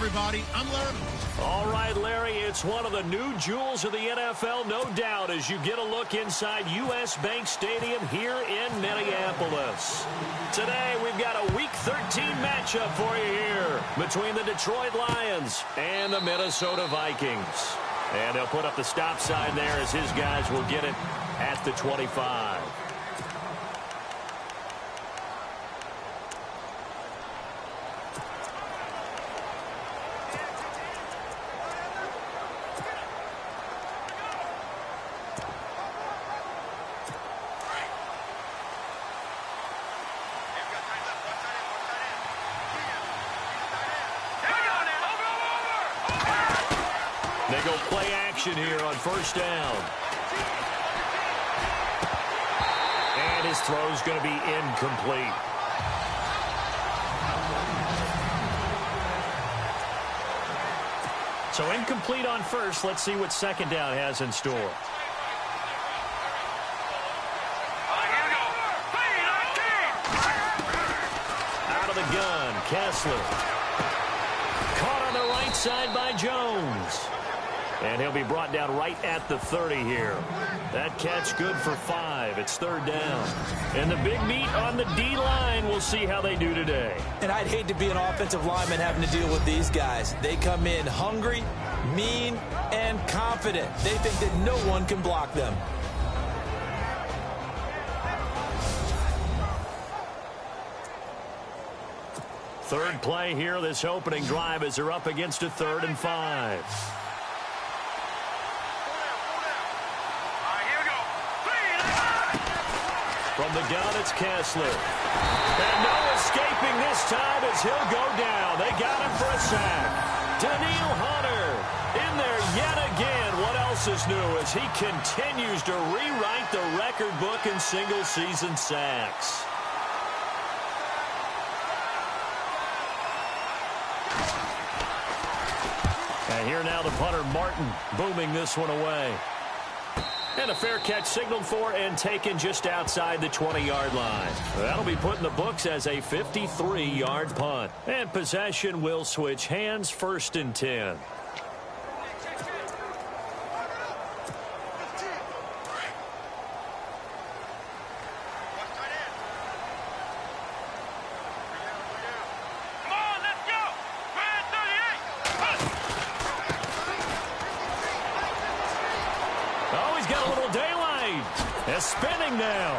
everybody. I'm Larry. All right, Larry, it's one of the new jewels of the NFL, no doubt, as you get a look inside U.S. Bank Stadium here in Minneapolis. Today, we've got a Week 13 matchup for you here between the Detroit Lions and the Minnesota Vikings. And they'll put up the stop sign there as his guys will get it at the 25. They go play action here on first down. And his throw's going to be incomplete. So incomplete on first. Let's see what second down has in store. Out of the gun, Kessler. Caught on the right side by Jones. And he'll be brought down right at the 30 here. That catch good for 5. It's third down. And the big meat on the D-line. We'll see how they do today. And I'd hate to be an offensive lineman having to deal with these guys. They come in hungry, mean, and confident. They think that no one can block them. Third play here, this opening drive as they're up against a 3rd and 5. From the gun, it's Kessler. And no escaping this time as he'll go down. They got him for a sack. Daniil Hunter in there yet again. What else is new as he continues to rewrite the record book in single-season sacks. And here now the punter, Martin, booming this one away. And a fair catch signaled for and taken just outside the 20-yard line. That'll be put in the books as a 53-yard punt. And possession will switch hands, 1st and 10. Spinning now.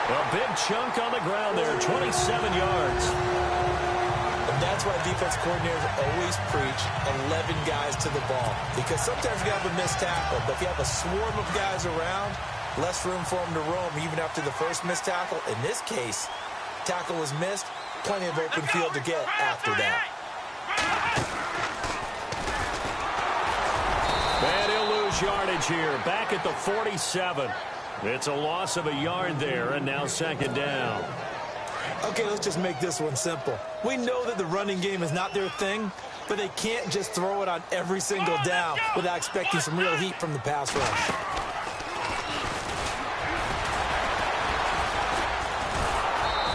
A big chunk on the ground there, 27 yards. And that's why defense coordinators always preach 11 guys to the ball. Because sometimes you have a missed tackle, but if you have a swarm of guys around, less room for them to roam even after the first missed tackle. In this case, tackle was missed, plenty of open field to get after that. And he'll lose yardage here, back at the 47. It's a loss of a yard there, and now 2nd down. Okay, let's just make this one simple. We know that the running game is not their thing, but they can't just throw it on every single down without expecting some real heat from the pass rush.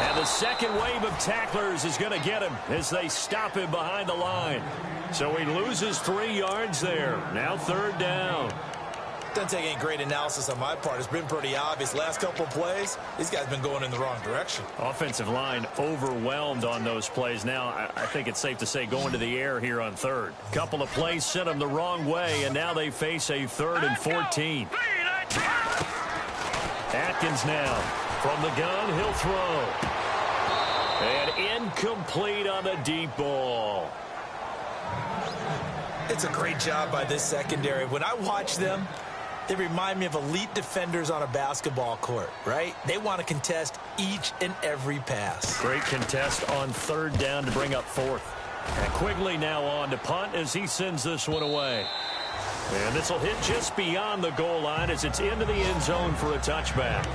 And the second wave of tacklers is going to get him as they stop him behind the line. So he loses 3 yards there. Now 3rd down. Doesn't take any great analysis on my part. It's been pretty obvious. Last couple plays, these guys have been going in the wrong direction. Offensive line overwhelmed on those plays. Now, I think it's safe to say going to the air here on 3rd. Couple of plays sent them the wrong way, and now they face a 3rd and 14. Atkins now. From the gun, he'll throw. And incomplete on the deep ball. It's a great job by this secondary. When I watch them, they remind me of elite defenders on a basketball court, right? They want to contest each and every pass. Great contest on 3rd down to bring up 4th. And Quigley now on to punt as he sends this one away. And this will hit just beyond the goal line as it's into the end zone for a touchback.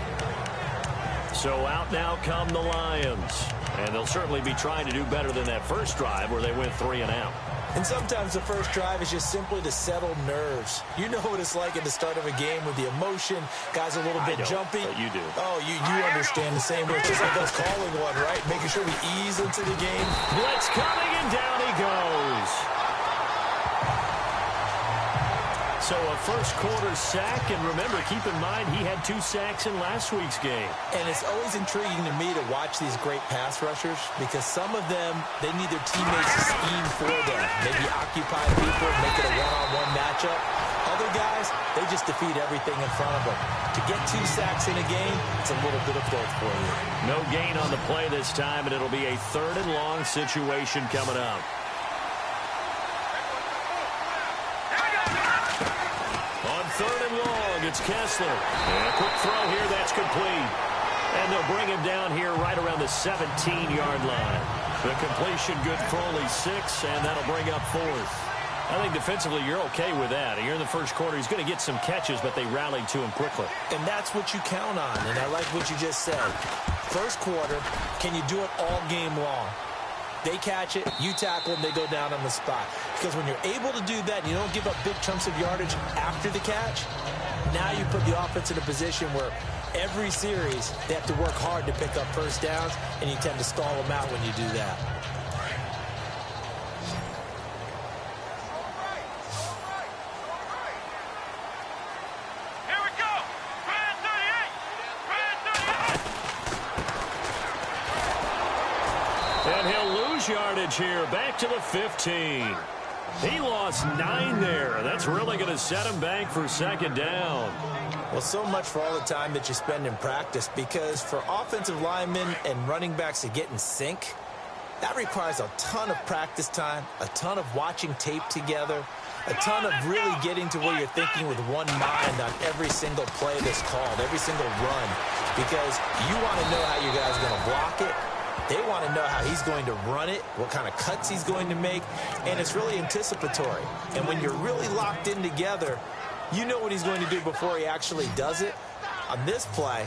So out now come the Lions. And they'll certainly be trying to do better than that first drive where they went 3 and out. And sometimes the first drive is just simply to settle nerves. You know what it's like at the start of a game with the emotion. Guys are a little bit jumpy. But you do. Oh, you understand the same way. It's just like us calling one, right? Making sure we ease into the game. Blitz coming and down he first quarter sack, and remember, keep in mind, he had 2 sacks in last week's game. And it's always intriguing to me to watch these great pass rushers because some of them, they need their teammates to scheme for them. Maybe occupy people, make it a one-on-one matchup. Other guys, they just defeat everything in front of them. To get 2 sacks in a game, it's a little bit of both for you. No gain on the play this time, and it'll be a 3rd and long situation coming up. On 3rd and long, it's Kessler. And a quick throw here, that's complete. And they'll bring him down here right around the 17-yard line. The completion good for only 6, and that'll bring up 4th. I think defensively you're okay with that. Here in the first quarter, he's going to get some catches, but they rallied to him quickly. And that's what you count on, and I like what you just said. First quarter, can you do it all game long? They catch it, you tackle them, they go down on the spot. Because when you're able to do that, and you don't give up big chunks of yardage after the catch, now you put the offense in a position where every series they have to work hard to pick up first downs, and you tend to stall them out when you do that. And he'll lose yardage here, back to the 15. He lost 9 there. That's really going to set him back for 2nd down. Well, so much for all the time that you spend in practice, because for offensive linemen and running backs to get in sync, that requires a ton of practice time, a ton of watching tape together, a ton of really getting to where you're thinking with one mind on every single play that's called, every single run, because you want to know how you guys are going to block it. They want to know how he's going to run it, what kind of cuts he's going to make, and it's really anticipatory. And when you're really locked in together, you know what he's going to do before he actually does it. On this play,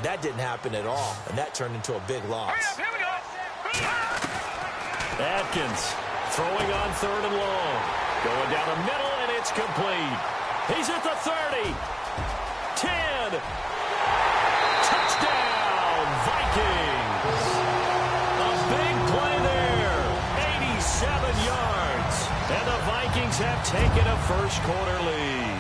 that didn't happen at all, and that turned into a big loss. Atkins throwing on 3rd and long. Going down the middle, and it's complete. He's at the 30. 10. Touchdown, Vikings. Play there, 87 yards, and the Vikings have taken a first quarter lead.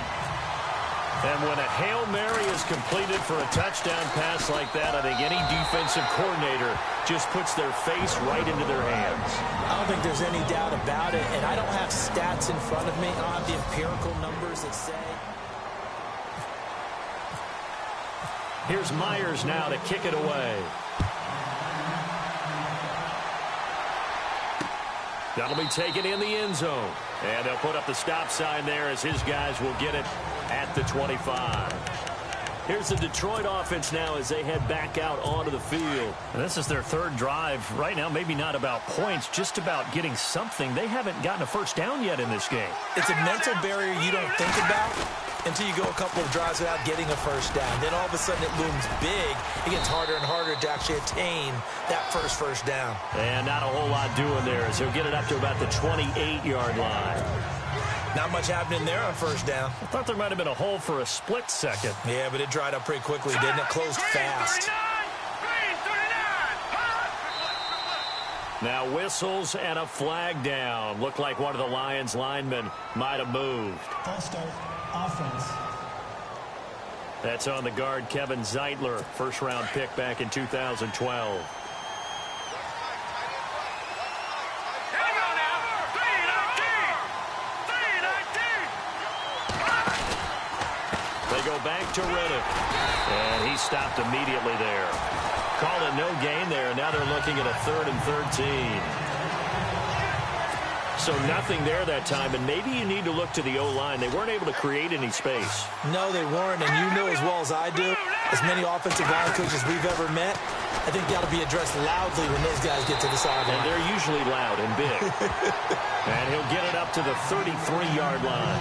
And when a Hail Mary is completed for a touchdown pass like that, I think any defensive coordinator just puts their face right into their hands. I don't think there's any doubt about it, and I don't have stats in front of me. I don't have the empirical numbers that say. Here's Myers now to kick it away. That'll be taken in the end zone. And they'll put up the stop sign there as his guys will get it at the 25. Here's the Detroit offense now as they head back out onto the field. And this is their 3rd drive. Right now, maybe not about points, just about getting something. They haven't gotten a first down yet in this game. It's a mental barrier you don't think about until you go a couple of drives without getting a first down. Then all of a sudden it looms big. It gets harder and harder to actually attain that first down. And not a whole lot doing there as he'll get it up to about the 28-yard line. Not much happening there on first down. I thought there might have been a hole for a split second. Yeah, but it dried up pretty quickly, didn't it? Closed fast. Now whistles and a flag down. Looked like one of the Lions linemen might have moved. False start, offense. That's on the guard, Kevin Zeitler, first-round pick back in 2012. They go back to Riddick, and he stopped immediately there. Called it no gain there, and now they're looking at a 3rd and 13. So nothing there that time, and maybe you need to look to the O-line. They weren't able to create any space. No, they weren't, and you know as well as I do, as many offensive line coaches we've ever met, I think got to be addressed loudly when those guys get to the sideline. And they're usually loud and big. And he'll get it up to the 33-yard line.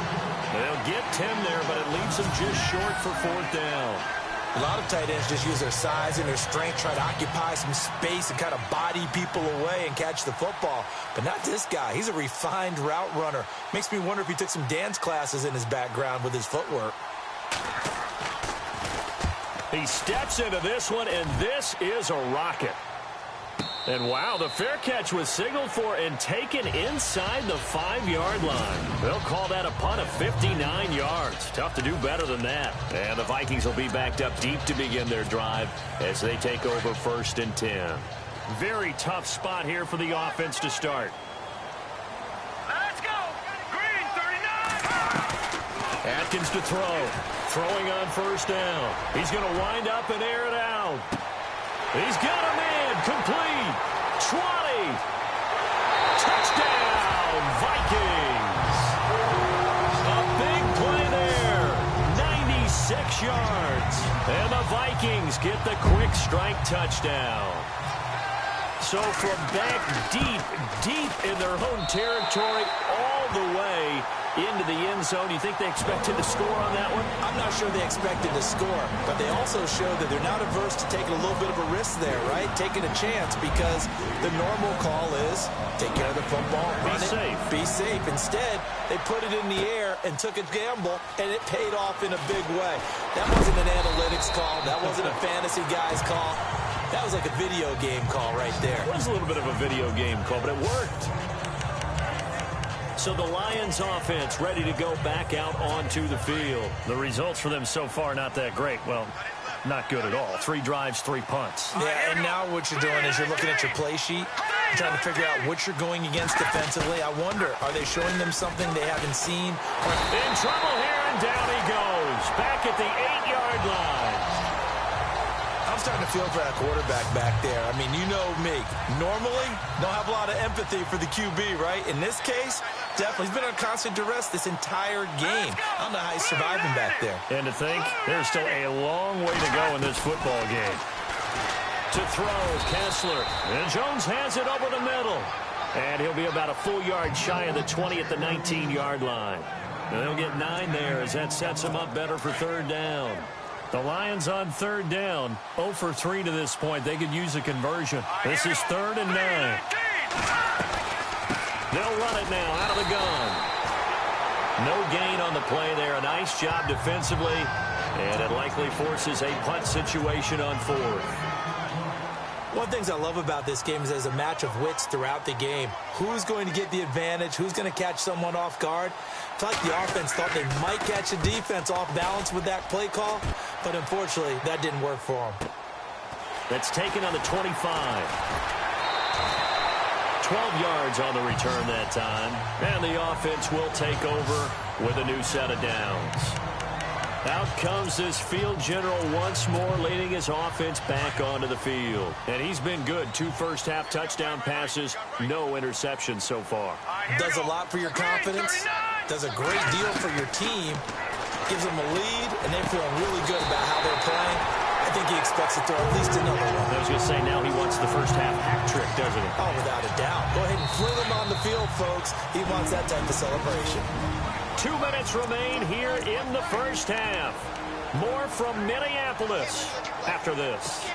They'll get 10 there, but it leaves them just short for 4th down. A lot of tight ends just use their size and their strength, try to occupy some space and kind of body people away and catch the football. But not this guy. He's a refined route runner. Makes me wonder if he took some dance classes in his background with his footwork. He steps into this one, and this is a rocket. And wow, the fair catch was signaled for and taken inside the 5-yard line. They'll call that a punt of 59 yards. Tough to do better than that. And the Vikings will be backed up deep to begin their drive as they take over 1st and 10. Very tough spot here for the offense to start. Let's go! Green, 39! Atkins to throw. Throwing on 1st down. He's going to wind up and air it out. He's got a man. Complete. 20. Touchdown, Vikings. A big play there. 96 yards. And the Vikings get the quick strike touchdown. So from back deep in their own territory all the way into the end zone, you think they expected to score on that one? I'm not sure they expected to score, but they also showed that they're not averse to taking a little bit of a risk there, right? Taking a chance, because the normal call is take care of the football, run it, be safe. Instead, they put it in the air and took a gamble, and it paid off in a big way. That wasn't an analytics call. That wasn't a fantasy guy's call. That was like a video game call right there. It was a little bit of a video game call, but it worked. So the Lions offense ready to go back out onto the field. The results for them so far not that great. Well, not good at all. 3 drives, 3 punts. Yeah, and now what you're doing is you're looking at your play sheet, trying to figure out what you're going against defensively. I wonder, are they showing them something they haven't seen? In trouble here, and down he goes. Back at the 8-yard line. I'm starting to feel for that quarterback back there. I mean, you know me. Normally, don't have a lot of empathy for the QB, right? In this case, definitely. He's been on constant duress this entire game. I don't know how he's surviving back there. And to think, there's still a long way to go in this football game. To throw, Kessler. And Jones has it over the middle. And he'll be about a full yard shy of the 20 at the 19-yard line. And they'll get 9 there as that sets them up better for 3rd down. The Lions on 3rd down, 0 for 3 to this point. They could use a conversion. This is 3rd and 9. They'll run it now out of the gun. No gain on the play there. A nice job defensively, and it likely forces a punt situation on 4th. One of the things I love about this game is there's a match of wits throughout the game. Who's going to get the advantage? Who's going to catch someone off guard? I feel like the offense thought they might catch the defense off balance with that play call, but unfortunately, that didn't work for them. That's taken on the 25. 12 yards on the return that time. And the offense will take over with a new set of downs. Out comes this field general once more, leading his offense back onto the field. And he's been good. 2 first-half touchdown passes, no interceptions so far. Does a lot for your confidence. Does a great deal for your team. Gives them a lead, and they're feeling really good about how they're playing. I think he expects to throw at least another one. I was going to say, now he wants the first-half hat trick, doesn't he? Oh, without a doubt. Go ahead and fling him on the field, folks. He wants that type of celebration. 2 minutes remain here in the first half. More from Minneapolis after this.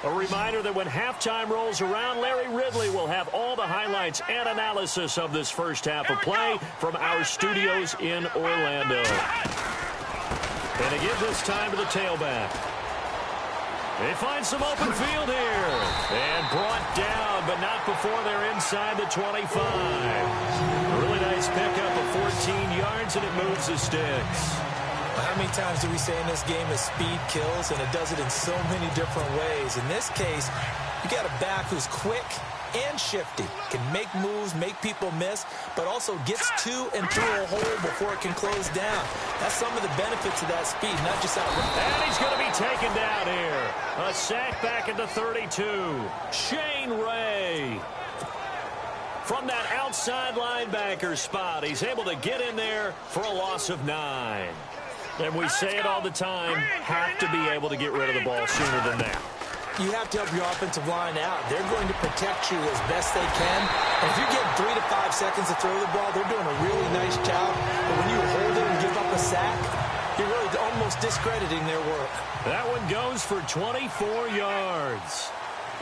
A reminder that when halftime rolls around, Larry Ridley will have all the highlights and analysis of this first half of play from our studios in Orlando. And to give this time to the tailback. They find some open field here. And brought down, but not before they're inside the 25. Really nice pickup of 14 yards, and it moves the sticks. How many times do we say in this game that speed kills, and it does it in so many different ways? In this case, you got a back who's quick and shifty, can make moves, make people miss, but also gets to and through a hole before it can close down. That's some of the benefits of that speed, not just out. And he's going to be taken down here. A sack back at the 32. Shane Ray. From that outside linebacker spot, he's able to get in there for a loss of 9. And we say it all the time, have to be able to get rid of the ball sooner than that. You have to help your offensive line out. They're going to protect you as best they can. And if you get 3 to 5 seconds to throw the ball, they're doing a really nice job. But when you hold it and give up a sack, you're really almost discrediting their work. That one goes for 24 yards.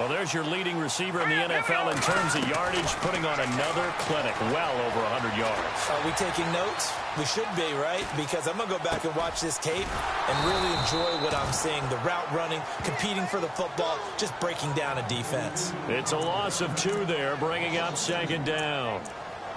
Well, there's your leading receiver in the NFL in terms of yardage, putting on another clinic, well over 100 yards. Are we taking notes? We should be, right? Because I'm going to go back and watch this tape and really enjoy what I'm seeing. The route running, competing for the football, just breaking down a defense. It's a loss of 2 there, bringing up second down.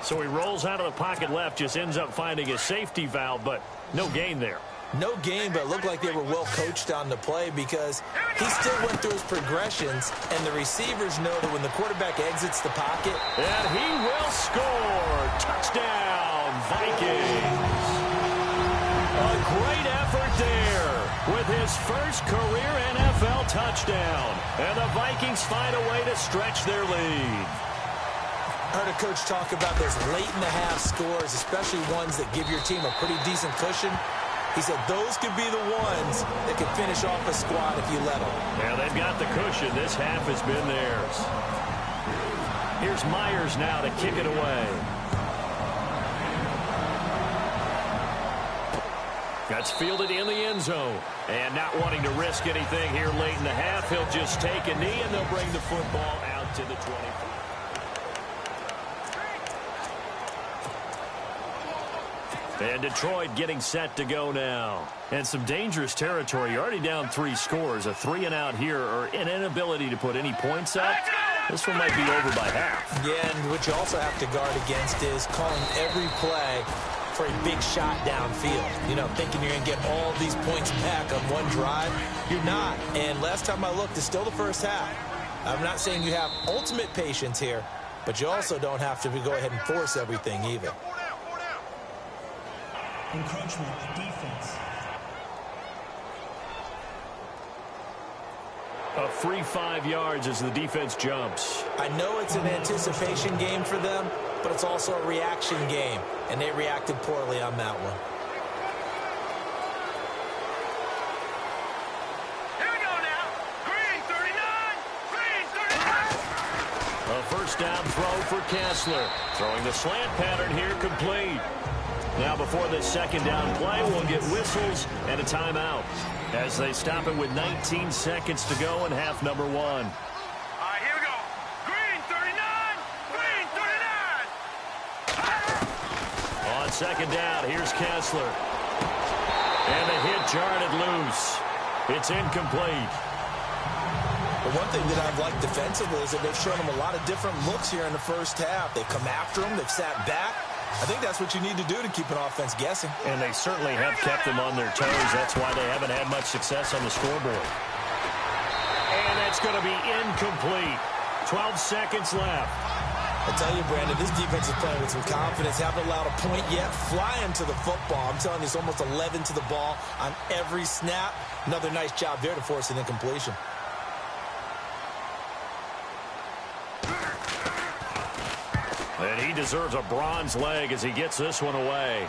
So he rolls out of the pocket left, just ends up finding a safety valve, but no gain there. No gain, but it looked like they were well coached on the play because he still went through his progressions, and the receivers know that when the quarterback exits the pocket. And he will score. Touchdown, Vikings. A great effort there with his first career NFL touchdown. And the Vikings find a way to stretch their lead. I heard a coach talk about those late-in-the-half scores, especially ones that give your team a pretty decent cushion. He said those could be the ones that could finish off a squad if you let them. Yeah, they've got the cushion. This half has been theirs. Here's Myers now to kick it away. That's fielded in the end zone. And not wanting to risk anything here late in the half, he'll just take a knee, and they'll bring the football out to the 25. And Detroit getting set to go now. And some dangerous territory. You're already down 3 scores. A 3-and-out here, or an inability to put any points up. This one might be over by half. Yeah, and what you also have to guard against is calling every play for a big shot downfield. You know, thinking you're going to get all these points back on one drive. You're not. And last time I looked, it's still the first half. I'm not saying you have ultimate patience here, but you also don't have to go ahead and force everything either. Encroachment, defense. A free 5 yards as the defense jumps. I know it's an anticipation game for them, but it's also a reaction game, and they reacted poorly on that one. Here we go now. Green 39. Green 39. A first down throw for Kessler. Throwing the slant pattern here complete. Now before this second down play, we'll get whistles and a timeout as they stop it with 19 seconds to go in half number 1. All right, here we go. Green 39. Green 39. On second down, here's Kessler. And the hit jarred it loose. It's incomplete. The one thing that I've liked defensively is that they've shown them a lot of different looks here in the first half. They've come after them. They've sat back. I think that's what you need to do to keep an offense guessing. And they certainly have kept them on their toes. That's why they haven't had much success on the scoreboard. And that's going to be incomplete. 12 seconds left. I tell you, Brandon, this defense is playing with some confidence. Haven't allowed a point yet. Flying to the football. I'm telling you, it's almost 11 to the ball on every snap. Another nice job there to force an incompletion. And he deserves a bronze leg as he gets this one away.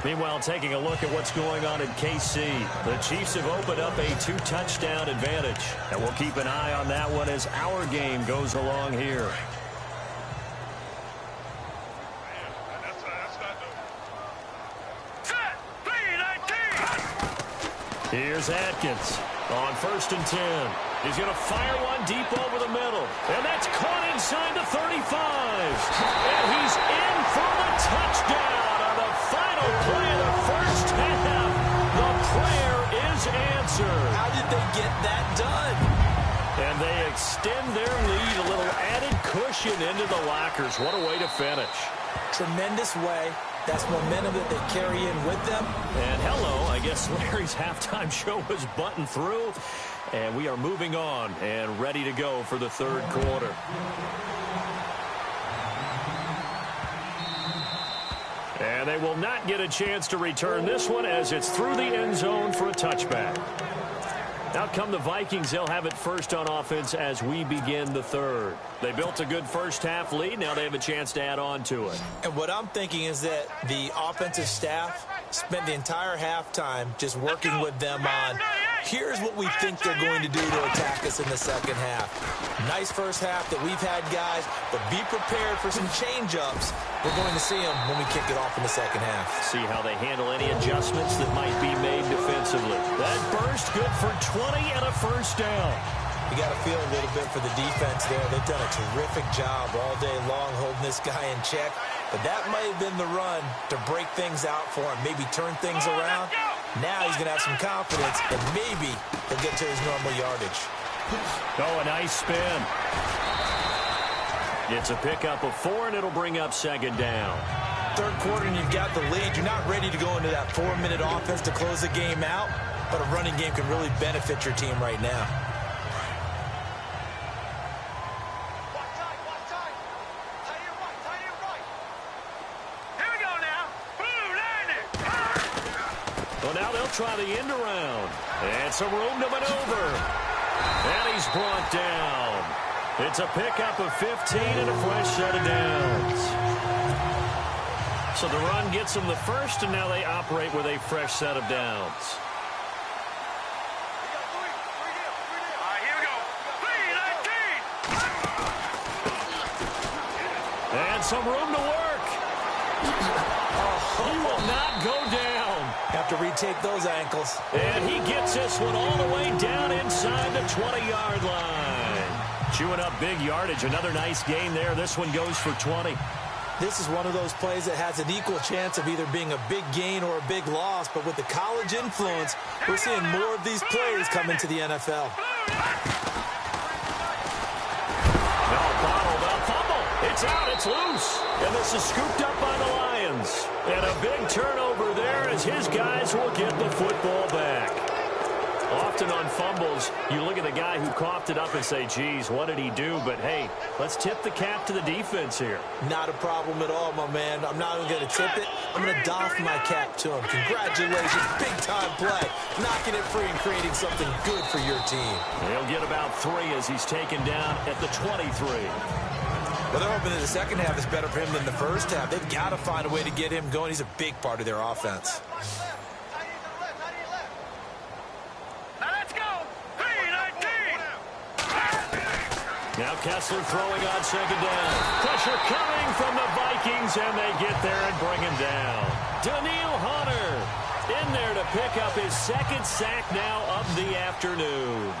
Meanwhile, taking a look at what's going on in KC. The Chiefs have opened up a 2-touchdown advantage. And we'll keep an eye on that one as our game goes along here. Set. 3-19. Here's Atkins on 1st and 10. He's going to fire one deep over the middle. And that's caught inside the 35. And he's in for the touchdown on the final play of the first half. The prayer is answered. How did they get that done? And they extend their lead, a little added cushion into the lockers. What a way to finish. Tremendous way. That's momentum that they carry in with them. And hello, I guess Larry's halftime show was buttoned through. And we are moving on and ready to go for the third quarter. And they will not get a chance to return this one as it's through the end zone for a touchback. Out come the Vikings. They'll have it first on offense as we begin the third. They built a good first half lead. Now they have a chance to add on to it. And what I'm thinking is that the offensive staff spent the entire halftime just working with them on Here's what we think they're going to do to attack us in the second half. Nice first half that we've had, guys, but be prepared for some change-ups. We're going to see them when we kick it off in the second half. See how they handle any adjustments that might be made defensively. That burst good for 20 and a first down. You got to feel a little bit for the defense there. They've done a terrific job all day long holding this guy in check. But that might have been the run to break things out for him, maybe turn things around. Now he's going to have some confidence, and maybe he'll get to his normal yardage. Oh, a nice spin. It's a pickup of 4, and it'll bring up second down. Third quarter, and you've got the lead. You're not ready to go into that 4-minute offense to close the game out, but a running game can really benefit your team right now. Well, now they'll try the end around. And some room to maneuver. And he's brought down. It's a pickup of 15 and a fresh set of downs. So the run gets them the first, and now they operate with a fresh set of downs. All right, here we go. 3-19. And some room to work. He will not go down. Have to retake those ankles. And he gets this one all the way down inside the 20-yard line. Chewing up big yardage. Another nice gain there. This one goes for 20. This is one of those plays that has an equal chance of either being a big gain or a big loss. But with the college influence, we're seeing more of these plays come into the NFL. It's out, it's loose, and this is scooped up by the Lions. And a big turnover there as his guys will get the football back. Often on fumbles, you look at the guy who coughed it up and say, geez, what did he do? But, hey, let's tip the cap to the defense here. Not a problem at all, my man. I'm not even going to tip it. I'm going to doff my cap to him. Congratulations, big-time play. Knocking it free and creating something good for your team. He'll get about 3 as he's taken down at the 23. Well, they're hoping that the second half is better for him than the first half. They've got to find a way to get him going. He's a big part of their offense. Now let's go. 3-19. Now Kessler throwing on second down. Pressure coming from the Vikings, and they get there and bring him down. Daniil Hunter in there to pick up his second sack now of the afternoon.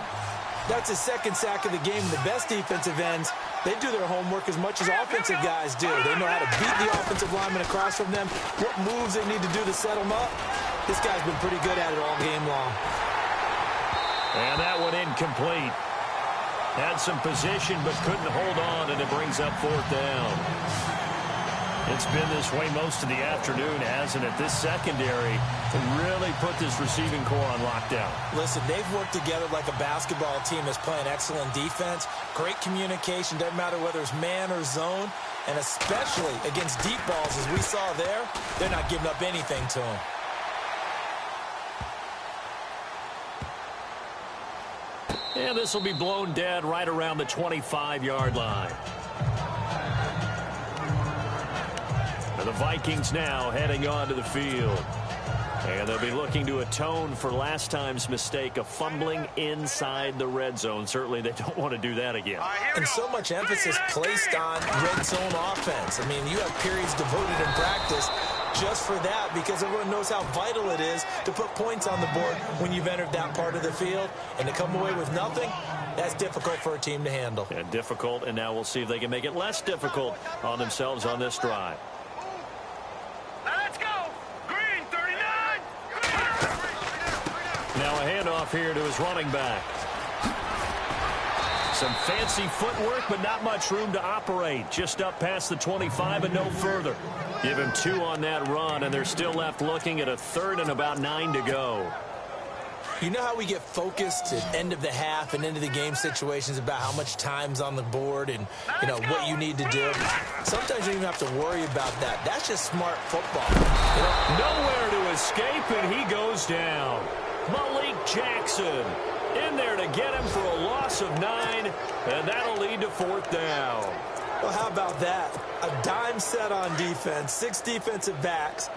That's his second sack of the game. The best defensive ends, they do their homework as much as offensive guys do. They know how to beat the offensive lineman across from them, what moves they need to do to set them up. This guy's been pretty good at it all game long. And that one incomplete. Had some position but couldn't hold on, and it brings up 4th down. It's been this way most of the afternoon, hasn't it? This secondary really put this receiving core on lockdown. Listen, they've worked together like a basketball team that's playing excellent defense. Great communication, doesn't matter whether it's man or zone. And especially against deep balls, as we saw there, they're not giving up anything to them. And this will be blown dead right around the 25-yard line. The Vikings now heading onto the field. And they'll be looking to atone for last time's mistake of fumbling inside the red zone. Certainly they don't want to do that again. And so much emphasis placed on red zone offense. I mean, you have periods devoted in practice just for that because everyone knows how vital it is to put points on the board when you've entered that part of the field. And to come away with nothing, that's difficult for a team to handle. And difficult, and now we'll see if they can make it less difficult on themselves on this drive. Now a handoff here to his running back. Some fancy footwork, but not much room to operate. Just up past the 25 and no further. Give him 2 on that run, and they're still left looking at a 3rd and about 9 to go. You know how we get focused at end of the half and into the game situations about how much time's on the board and, you know, what you need to do? Sometimes you don't even have to worry about that. That's just smart football. You know? Nowhere to escape, and he goes down. Malik Jackson in there to get him for a loss of 9, and that'll lead to 4th down. Well, how about that? A dime set on defense, 6 defensive backs.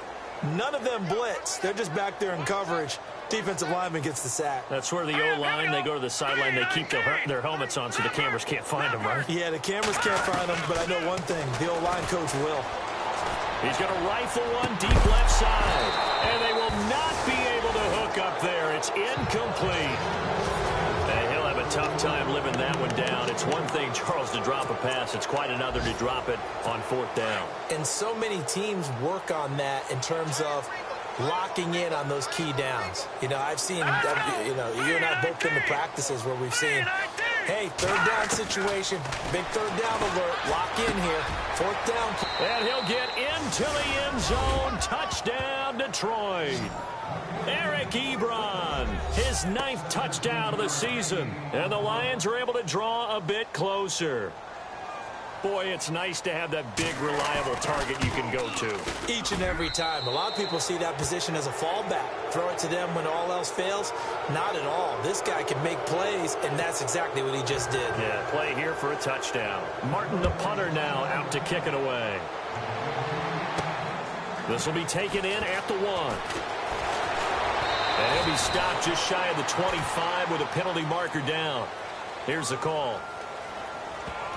None of them blitz. They're just back there in coverage. Defensive lineman gets the sack. That's where the O-line, they go to the sideline, they keep their helmets on so the cameras can't find them, right? Yeah, the cameras can't find them, but I know one thing. The O-line coach will. He's going to rifle one deep left side. And they will not be able to hook up there. It's incomplete. And he'll have a tough time living that one down. It's one thing, Charles, to drop a pass. It's quite another to drop it on fourth down. And so many teams work on that in terms of locking in on those key downs. You know, I've seen, you and I both been to practices where we've seen, hey, third down situation, big third down alert, lock in here, fourth down. And he'll get into the end zone. Touchdown, Detroit. Eric Ebron, his 9th touchdown of the season. And the Lions are able to draw a bit closer. Boy, it's nice to have that big, reliable target you can go to. Each and every time. A lot of people see that position as a fallback. Throw it to them when all else fails. Not at all. This guy can make plays, and that's exactly what he just did. Yeah, play here for a touchdown. Martin, the punter, now out to kick it away. This will be taken in at the 1. And he'll be stopped just shy of the 25 with a penalty marker down. Here's the call.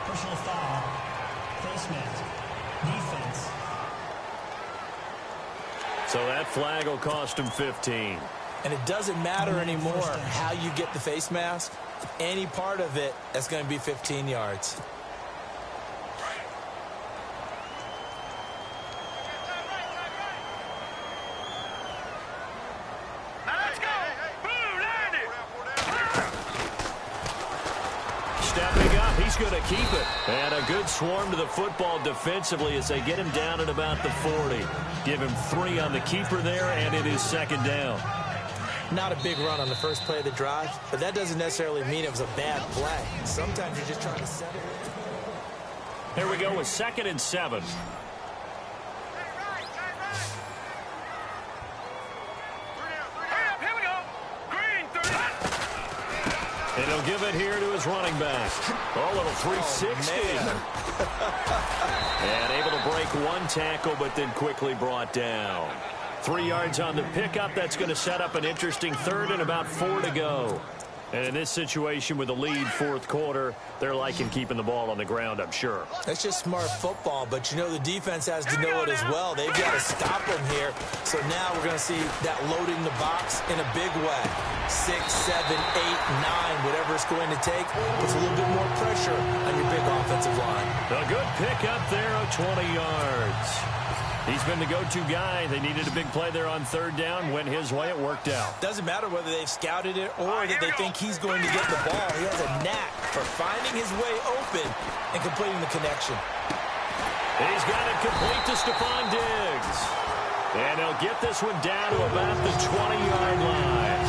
Personal foul. Placement. Defense. So that flag will cost him 15. And it doesn't matter anymore how you get the face mask. Any part of it, that's going to be 15 yards. Stepping up, he's going to keep it. And a good swarm to the football defensively as they get him down at about the 40. Give him 3 on the keeper there, and it is second down. Not a big run on the first play of the drive, but that doesn't necessarily mean it was a bad play. Sometimes you're just trying to settle it. Here we go with 2nd and 7. And he'll give it here to his running back. Oh, a little 360. And able to break one tackle, but then quickly brought down. 3 yards on the pickup. That's going to set up an interesting 3rd and about 4 to go. And in this situation with the lead 4th quarter, they're liking keeping the ball on the ground, I'm sure. That's just smart football, but you know the defense has to know it as well. They've got to stop them here. So now we're going to see that loading the box in a big way. 6, 7, 8, 9, whatever it's going to take, puts a little bit more pressure on your big offensive line. A good pickup there of 20 yards. He's been the go-to guy. They needed a big play there on 3rd down. Went his way. It worked out. Doesn't matter whether they've scouted it or that they think he's going to get the ball. He has a knack for finding his way open and completing the connection. He's got it complete to Stephon Diggs. And he'll get this one down to about the 20-yard line.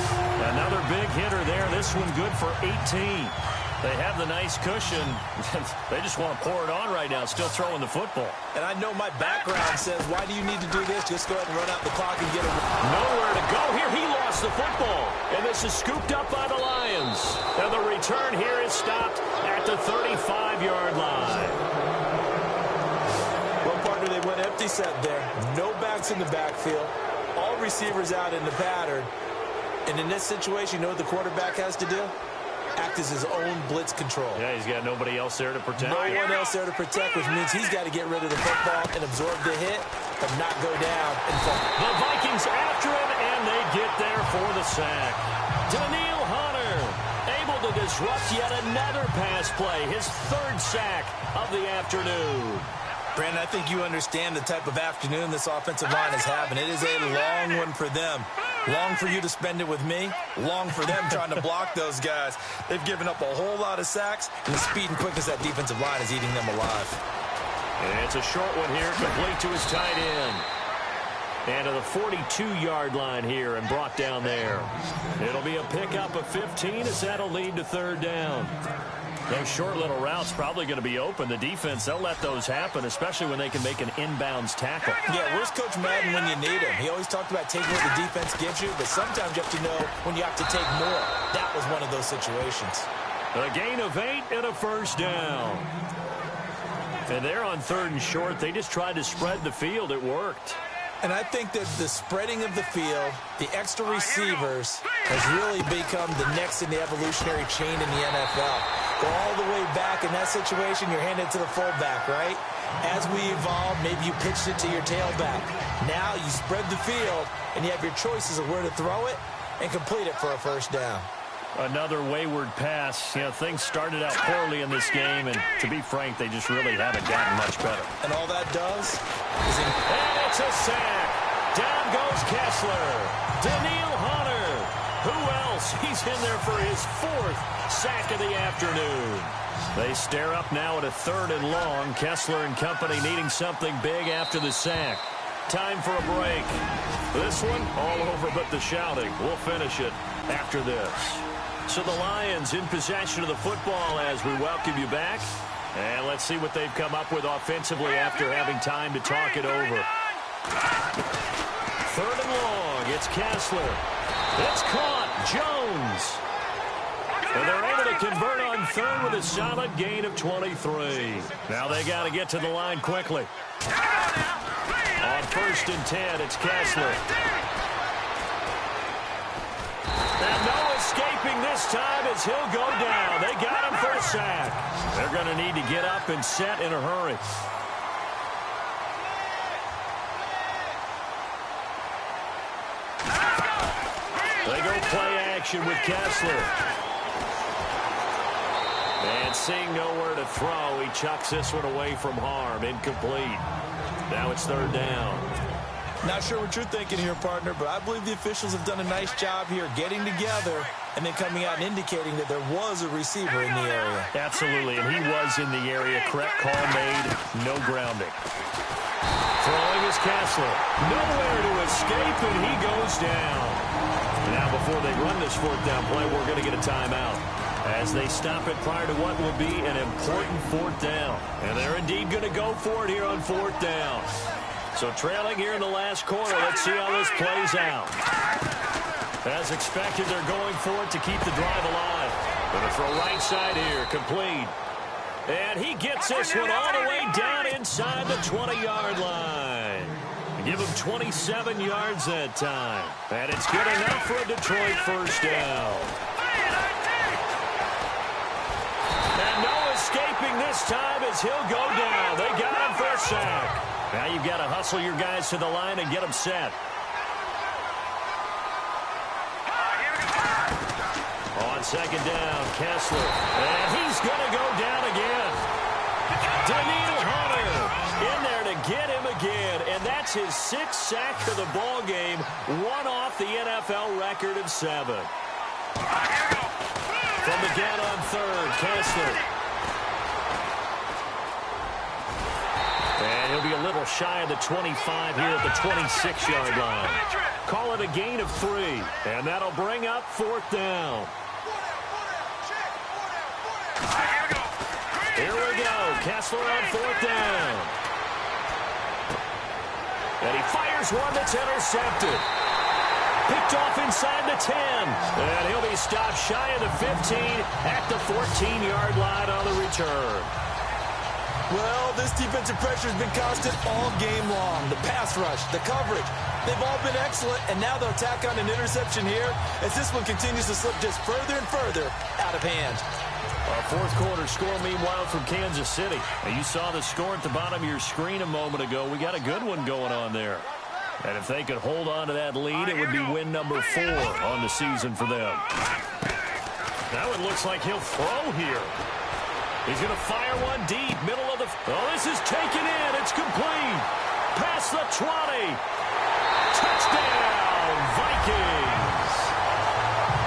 Another big hitter there. This one good for 18. They have the nice cushion. They just want to pour it on right now, still throwing the football. And I know my background says, why do you need to do this? Just go ahead and run out the clock and get it. Nowhere to go here. He lost the football. And this is scooped up by the Lions. And the return here is stopped at the 35-yard line. Well, partner, they went empty set there. No backs in the backfield. All receivers out in the pattern. And in this situation, you know what the quarterback has to do? Act as his own blitz control. Yeah, he's got nobody else there to protect. No one else there to protect, which means he's got to get rid of the football and absorb the hit, but not go down and fall. The Vikings after him, and they get there for the sack. Daniil Hunter able to disrupt yet another pass play, his 3rd sack of the afternoon. Brandon, I think you understand the type of afternoon this offensive line is having. It is a long one for them. Long for you to spend it with me. Long for them trying to block those guys. They've given up a whole lot of sacks, and the speed and quickness that defensive line is eating them alive. And it's a short one here, complete to his tight end. And to the 42-yard line here and brought down there. It'll be a pickup of 15 as that'll lead to 3rd down. Those short little routes probably going to be open. The defense, they'll let those happen, especially when they can make an inbounds tackle. Yeah, where's Coach Madden when you need him? He always talked about taking what the defense gives you, but sometimes you have to know when you have to take more. That was one of those situations. A gain of 8 and a 1st down. And they're on 3rd and short. They just tried to spread the field. It worked. And I think that the spreading of the field, the extra receivers, has really become the next in the evolutionary chain in the NFL. Go all the way back in that situation, you're handed to the fullback, right? As we evolve, maybe you pitched it to your tailback. Now you spread the field, and you have your choices of where to throw it and complete it for a first down. Another wayward pass. You know, things started out poorly in this game, and to be frank, they just really haven't gotten much better. And all that does is... And it's a sack. Down goes Kessler. Daniil Hunter. Who else? He's in there for his 4th sack of the afternoon. They stare up now at a 3rd and long. Kessler and company needing something big after the sack. Time for a break. This one, all over but the shouting. We'll finish it after this. So the Lions in possession of the football as we welcome you back. And let's see what they've come up with offensively after having time to talk it over. 3rd and long. It's Kessler. It's caught. Jones. And they're able to convert on 3rd with a solid gain of 23. Now they got to get to the line quickly. On 1st and 10, it's Kessler. And no escaping this time as he'll go down. They got him for a sack. They're going to need to get up and set in a hurry. They go play action with Kessler. And seeing nowhere to throw, he chucks this one away from harm. Incomplete. Now it's 3rd down. Not sure what you're thinking here, partner, but I believe the officials have done a nice job here getting together and then coming out and indicating that there was a receiver in the area. Absolutely, and he was in the area. Correct call made. No grounding. Throwing is Kessler. Nowhere to escape, and he goes down. Now, before they run this 4th down play, we're going to get a timeout as they stop it prior to what will be an important 4th down. And they're indeed going to go for it here on 4th down. So trailing here in the last quarter, let's see how this plays out. As expected, they're going for it to keep the drive alive. Going to throw right side here, complete. And he gets this one all the way down inside the 20-yard line. Give him 27 yards that time. And it's good enough for a Detroit 1st down. And no escaping this time as he'll go down. They got him for a sack. Now you've got to hustle your guys to the line and get them set. On 2nd down, Kessler. And he's going to go down again. Daniil Hunter in there to get him again. And that's his 6th sack of the ball game. One off the NFL record of 7. From the gun on 3rd, Kessler. And he'll be a little shy of the 25 here at the 26-yard line. Call it a gain of 3. And that'll bring up 4th down. Here we go. Kessler on 4th down. And he fires one that's intercepted. Picked off inside the 10. And he'll be stopped shy of the 15 at the 14-yard line on the return. Well, this defensive pressure has been constant all game long. The pass rush, the coverage, they've all been excellent, and now they'll tack on an interception here as this one continues to slip just further and further out of hand. Our 4th quarter score, meanwhile, from Kansas City. Now, you saw the score at the bottom of your screen a moment ago. We got a good one going on there. And if they could hold on to that lead, it would be win number 4 on the season for them. Now it looks like he'll throw here. He's going to fire one deep, middle of the... Oh, this is taken in. It's complete. Past the 20. Touchdown, Vikings.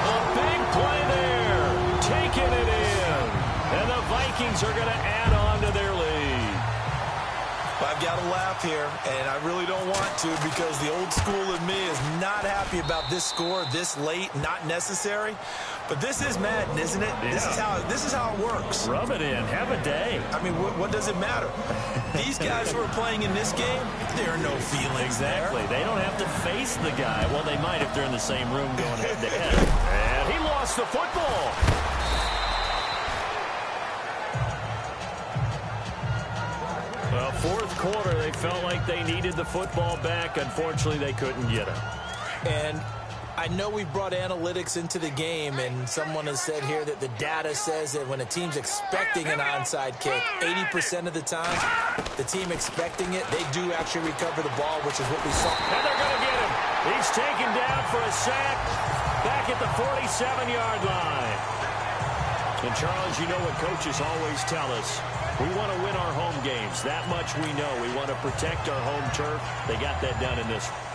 A big play there. Taking it in. And the Vikings are going to add on to their lead. I've got to laugh here, and I really don't want to because the old school in me is not happy about this score this late, not necessary. But this is Madden, isn't it? Yeah. This is how it works. Rub it in. Have a day. I mean, what does it matter? These guys who are playing in this game, there are no feelings exactly. there. They don't have to face the guy. Well, they might if they're in the same room going head-to-head. And he lost the football. Well, fourth quarter, they felt like they needed the football back. Unfortunately, they couldn't get it. And I know we brought analytics into the game, and someone has said here that the data says that when a team's expecting an onside kick, 80% of the time, the team expecting it, they do actually recover the ball, which is what we saw. And they're going to get him. He's taken down for a sack back at the 47-yard line. And, Charles, you know what coaches always tell us. We want to win our home games. That much we know. We want to protect our home turf. They got that done in this one.